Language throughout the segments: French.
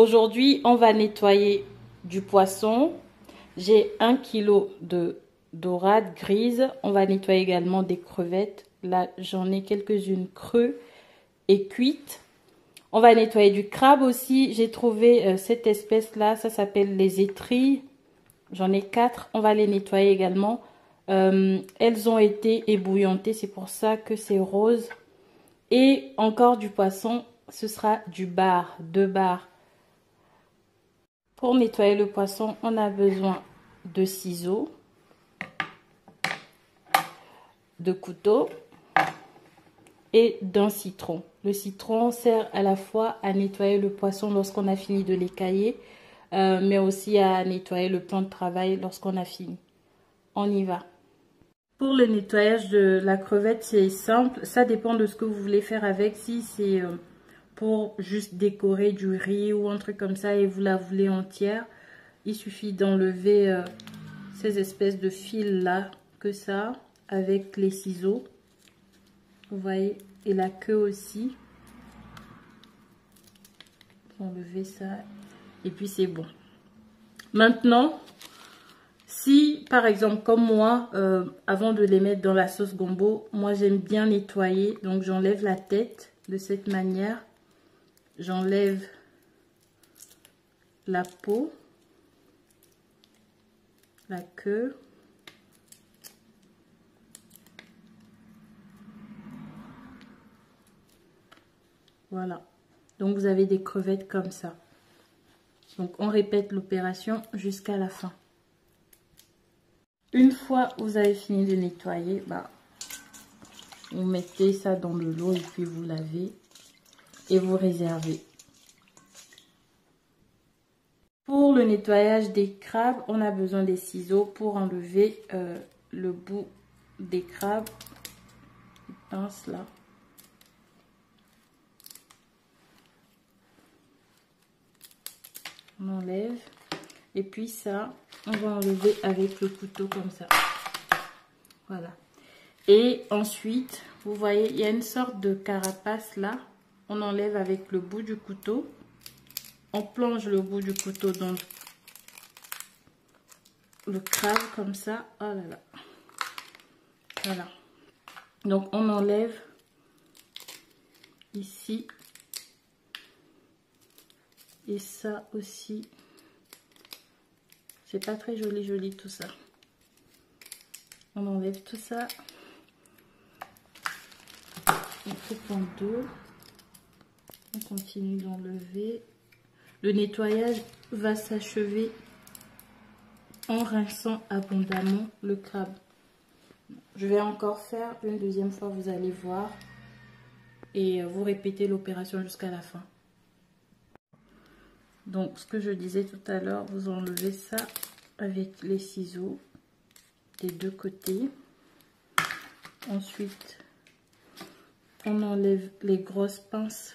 Aujourd'hui, on va nettoyer du poisson. J'ai 1 kg de dorade grise. On va nettoyer également des crevettes. Là, j'en ai quelques-unes crues et cuites. On va nettoyer du crabe aussi. J'ai trouvé cette espèce-là. Ça s'appelle les étrilles. J'en ai 4. On va les nettoyer également. Elles ont été ébouillantées. C'est pour ça que c'est rose. Et encore du poisson. Ce sera du bar. 2 bars. Pour nettoyer le poisson, on a besoin de ciseaux, de couteau et d'un citron. Le citron sert à la fois à nettoyer le poisson lorsqu'on a fini de l'écailler, mais aussi à nettoyer le plan de travail lorsqu'on a fini. On y va. Pour le nettoyage de la crevette, c'est simple. Ça dépend de ce que vous voulez faire avec. Si c'est pour juste décorer du riz ou un truc comme ça et vous la voulez entière, il suffit d'enlever ces espèces de fils là que ça avec les ciseaux. Vous voyez, et la queue aussi. Enlever ça et puis c'est bon. Maintenant, si par exemple comme moi, avant de les mettre dans la sauce gombo, moi j'aime bien nettoyer. Donc j'enlève la tête de cette manière. J'enlève la peau, la queue. Voilà. Donc vous avez des crevettes comme ça. Donc on répète l'opération jusqu'à la fin. Une fois vous avez fini de nettoyer, vous mettez ça dans de l'eau et puis vous lavez et vous réservez. Pour le nettoyage des crabes, on a besoin des ciseaux pour enlever le bout des crabes. Une pince là. On enlève. Et puis ça, on va enlever avec le couteau comme ça. Voilà. Et ensuite, vous voyez, il y a une sorte de carapace là. On enlève avec le bout du couteau. On plonge le bout du couteau dans le crabe comme ça. Oh là là. Voilà. Donc on enlève ici. Et ça aussi. C'est pas très joli tout ça. On enlève tout ça. On coupe en deux. On continue d'enlever. Le nettoyage va s'achever en rinçant abondamment le crabe. Je vais encore faire une deuxième fois, vous allez voir. Et vous répétez l'opération jusqu'à la fin. Donc, ce que je disais tout à l'heure, vous enlevez ça avec les ciseaux des deux côtés. Ensuite, on enlève les grosses pinces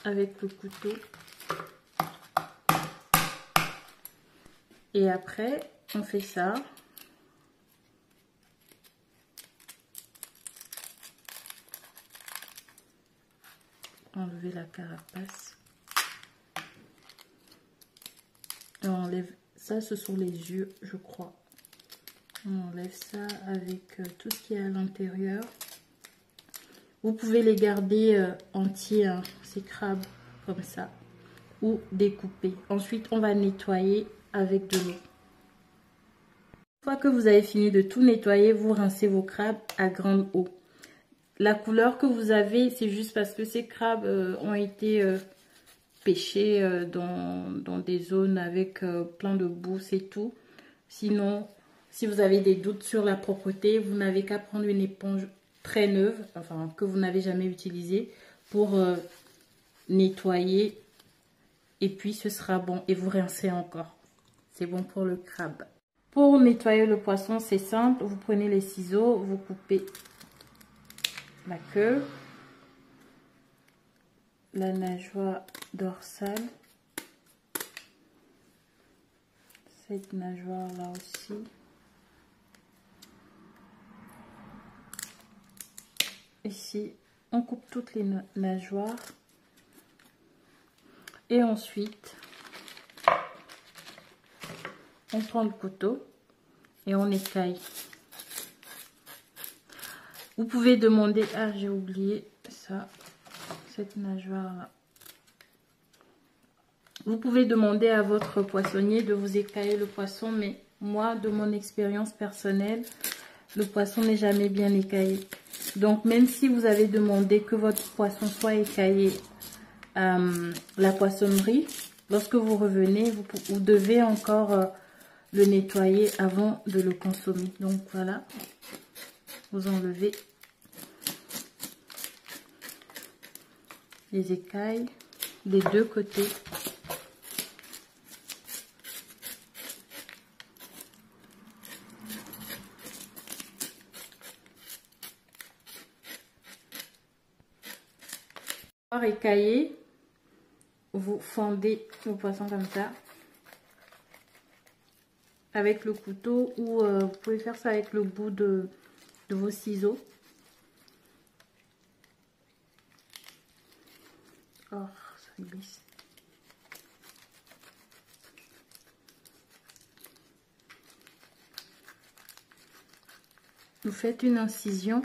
avec le couteau. Et après, on fait ça. Enlever la carapace. Et on enlève ça, ce sont les yeux, je crois. On enlève ça avec tout ce qui est à l'intérieur. Vous pouvez les garder entiers, hein, ces crabes, comme ça, ou découper. Ensuite, on va nettoyer avec de l'eau. Une fois que vous avez fini de tout nettoyer, vous rincez vos crabes à grande eau. La couleur que vous avez, c'est juste parce que ces crabes ont été pêchés dans des zones avec plein de boue, c'est tout. Sinon, si vous avez des doutes sur la propreté, vous n'avez qu'à prendre une éponge très neuve, enfin que vous n'avez jamais utilisée, pour nettoyer. Et puis ce sera bon. Et vous rincez encore. C'est bon pour le crabe. Pour nettoyer le poisson, c'est simple. Vous prenez les ciseaux, vous coupez la queue, la nageoire dorsale, cette nageoire là aussi, ici on coupe toutes les nageoires. Et ensuite, on prend le couteau et on écaille. Vous pouvez demander... Ah, j'ai oublié ça, cette nageoire-là. Vous pouvez demander à votre poissonnier de vous écailler le poisson, mais moi, de mon expérience personnelle, le poisson n'est jamais bien écaillé. Donc, même si vous avez demandé que votre poisson soit écaillé à la poissonnerie, lorsque vous revenez, vous devez encore le nettoyer avant de le consommer. Donc, voilà, vous enlevez les écailles des deux côtés. Pour écailler, vous fendez le poisson comme ça avec le couteau, ou vous pouvez faire ça avec le bout de vos ciseaux. Oh, ça glisse. Vous faites une incision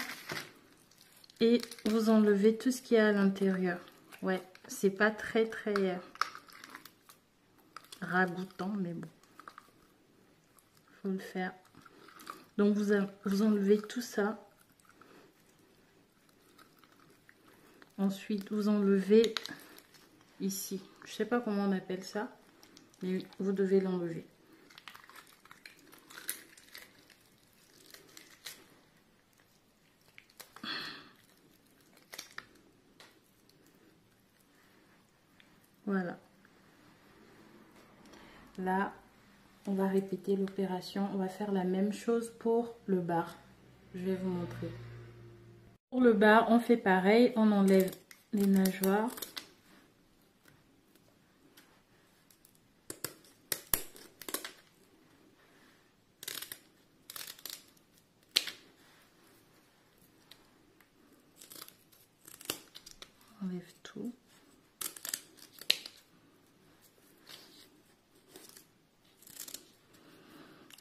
et vous enlevez tout ce qu'il y a à l'intérieur. Ouais, c'est pas très ragoûtant, mais bon, faut le faire. Donc vous enlevez tout ça. Ensuite, vous enlevez ici. Je sais pas comment on appelle ça, mais vous devez l'enlever. Voilà. Là, on va répéter l'opération. On va faire la même chose pour le bar. Je vais vous montrer. Pour le bar, on fait pareil. On enlève les nageoires. On enlève tout.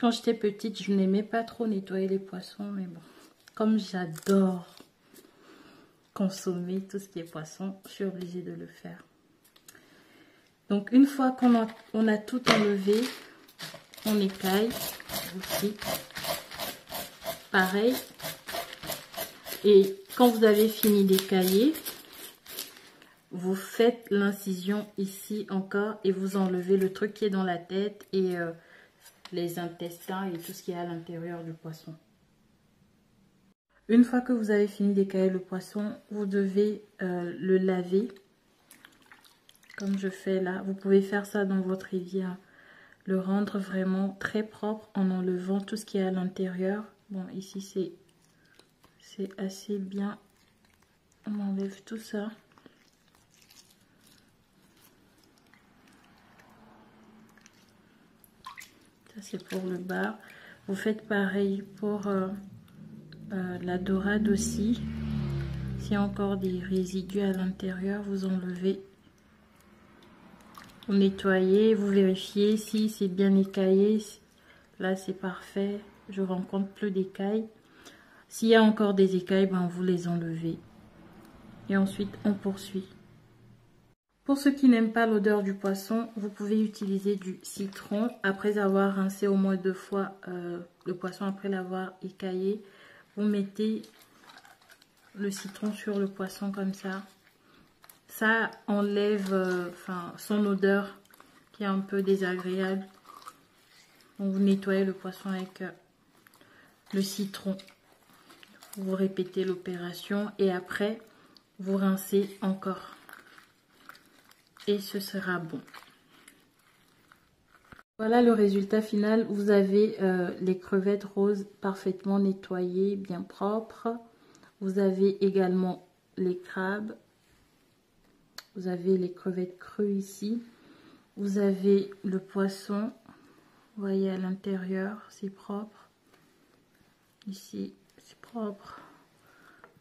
Quand j'étais petite, je n'aimais pas trop nettoyer les poissons, mais bon, comme j'adore consommer tout ce qui est poisson, je suis obligée de le faire. Donc une fois qu'on a tout enlevé, on écaille aussi. Pareil. Et quand vous avez fini d'écailler, vous faites l'incision ici encore et vous enlevez le truc qui est dans la tête et les intestins et tout ce qui est à l'intérieur du poisson. Une fois que vous avez fini d'écailler le poisson, vous devez le laver comme je fais là. Vous pouvez faire ça dans votre rivière, le rendre vraiment très propre en enlevant tout ce qui est à l'intérieur. Bon, ici c'est assez bien. On enlève tout ça. Ça c'est pour le bar. Vous faites pareil pour la dorade aussi. S'il y a encore des résidus à l'intérieur, vous enlevez. Vous nettoyez, vous vérifiez si c'est bien écaillé. Là c'est parfait. Je rencontre plus d'écailles. S'il y a encore des écailles, ben, vous les enlevez. Et ensuite on poursuit. Pour ceux qui n'aiment pas l'odeur du poisson, vous pouvez utiliser du citron. Après avoir rincé au moins 2 fois le poisson, après l'avoir écaillé, vous mettez le citron sur le poisson comme ça. Ça enlève son odeur qui est un peu désagréable. Donc vous nettoyez le poisson avec le citron. Vous répétez l'opération et après vous rincez encore. Et ce sera bon. Voilà le résultat final. Vous avez les crevettes roses parfaitement nettoyées, bien propres. Vous avez également les crabes. Vous avez les crevettes crues ici. Vous avez le poisson. Vous voyez à l'intérieur, c'est propre. Ici, c'est propre.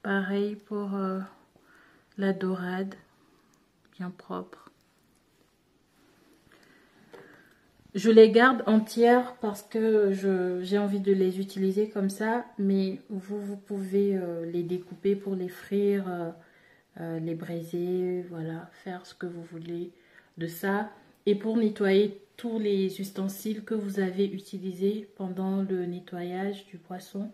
Pareil pour la dorade, bien propre. Je les garde entières parce que j'ai envie de les utiliser comme ça, mais vous pouvez les découper pour les frire, les braiser, voilà, faire ce que vous voulez de ça. Et pour nettoyer tous les ustensiles que vous avez utilisés pendant le nettoyage du poisson,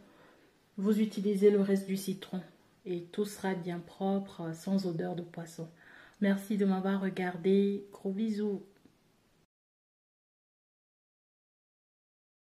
vous utilisez le reste du citron et tout sera bien propre, sans odeur de poisson. Merci de m'avoir regardé. Gros bisous.